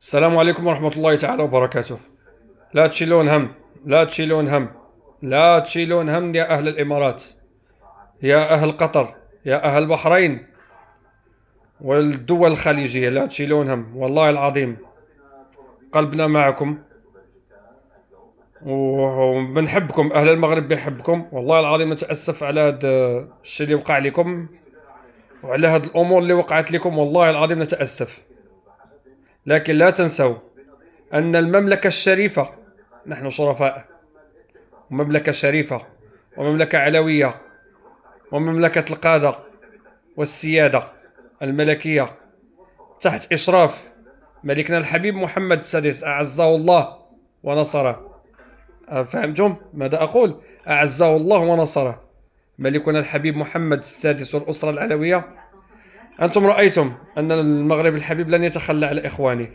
السلام عليكم ورحمة الله تعالى وبركاته. لا تشيلون هم، لا تشيلون هم، لا تشيلون هم يا أهل الإمارات، يا أهل قطر، يا أهل البحرين والدول الخليجية. لا تشيلون هم، والله العظيم قلبنا معكم وبنحبكم. أهل المغرب بيحبكم. والله العظيم نتأسف على هذا الشيء اللي وقع لكم وعلى هذه الأمور اللي وقعت لكم. والله العظيم نتأسف، لكن لا تنسوا أن المملكة الشريفة، نحن شرفاء، مملكة شريفة ومملكة علوية ومملكة القادة والسيادة الملكية تحت إشراف ملكنا الحبيب محمد السادس أعزه الله ونصره. فهمتم ماذا أقول؟ أعزه الله ونصره ملكنا الحبيب محمد السادس والأسرة العلوية. أنتم رأيتم أن المغرب الحبيب لن يتخلى على إخوانه.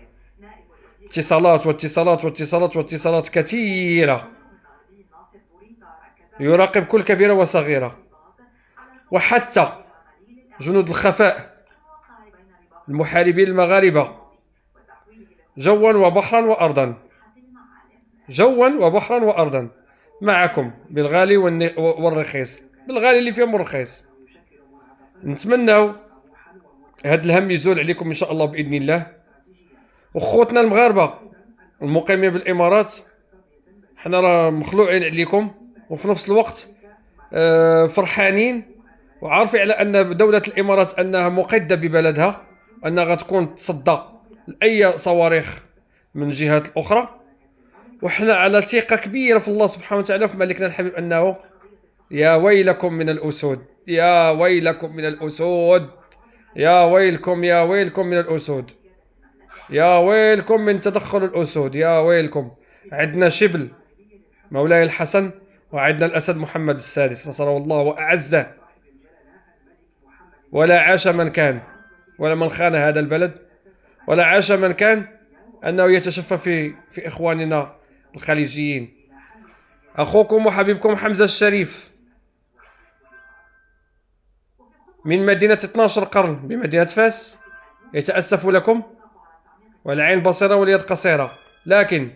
اتصالات واتصالات واتصالات واتصالات كثيرة، يراقب كل كبيرة وصغيرة، وحتى جنود الخفاء المحاربين المغاربة جوا وبحرا وأرضا، جوا وبحرا وأرضا، معكم بالغالي والرخيص، بالغالي اللي فيهم الرخيص. نتمنوا هذا الهم يزول عليكم إن شاء الله بإذن الله. وخوتنا المغاربة المقيمين بالإمارات، حنا راه مخلوعين عليكم، وفي نفس الوقت فرحانين وعارفين على أن دولة الإمارات أنها مقدة ببلدها، أنها غتكون تصدى لأي صواريخ من الجهات الأخرى. وحنا على ثقة كبيرة في الله سبحانه وتعالى في ملكنا الحبيب أنه يا ويلكم من الأسود، يا ويلكم من الأسود، يا ويلكم، يا ويلكم من الأسود، يا ويلكم من تدخل الأسود، يا ويلكم. عندنا شبل مولاي الحسن، وعندنا الأسد محمد السادس نصره الله وأعزه، ولا عاش من كان ولا من خان هذا البلد، ولا عاش من كان أنه يتشفى في إخواننا الخليجيين. أخوكم وحبيبكم حمزة الشريف من مدينة 12 قرن بمدينة فاس يتأسف لكم، والعين بصيرة واليد قصيرة، لكن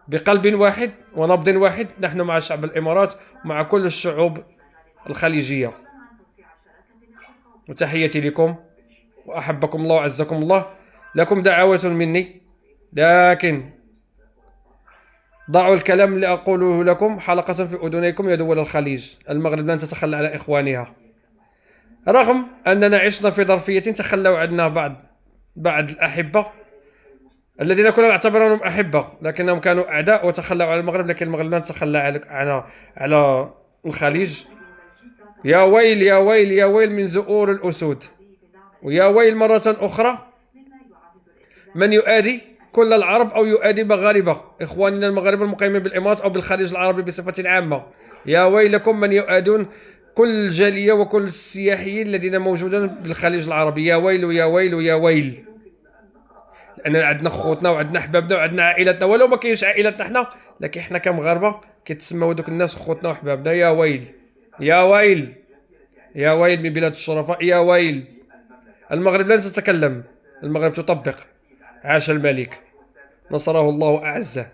بقلب واحد ونبض واحد نحن مع شعب الإمارات ومع كل الشعوب الخليجية. وتحياتي لكم وأحبكم الله وعزكم الله. لكم دعوات مني، لكن ضعوا الكلام اللي أقوله لكم حلقة في أذنيكم يا دول الخليج. المغرب لن تتخلى على إخوانها، رغم أننا عشنا في ظرفية تخلوا عنا بعض الأحبة الذين كنا نعتبرهم أحبة، لكنهم كانوا أعداء وتخلوا على المغرب، لكن المغرب لن تتخلى على الخليج. يا ويل يا ويل يا ويل من زؤور الأسود، ويا ويل مرة أخرى من يؤذي كل العرب أو يؤذي مغاربة إخواننا المغاربة المقيمين بالإمارات أو بالخليج العربي بصفة عامة. يا ويلكم من يؤذون كل الجالية وكل السياحيين الذين موجودين بالخليج العربي. يا ويل يا ويل يا ويل. لأن عندنا خوتنا وعندنا أحبابنا وعندنا عائلتنا، ولو ما كاينش عائلتنا حنا، لكن حنا كمغاربة كيتسموا دوك الناس خوتنا وأحبابنا. يا ويل يا ويل يا ويل من بلاد الشرفاء. يا ويل. المغرب لن تتكلم، المغرب تطبق. عاش الملك نصره الله وأعزه.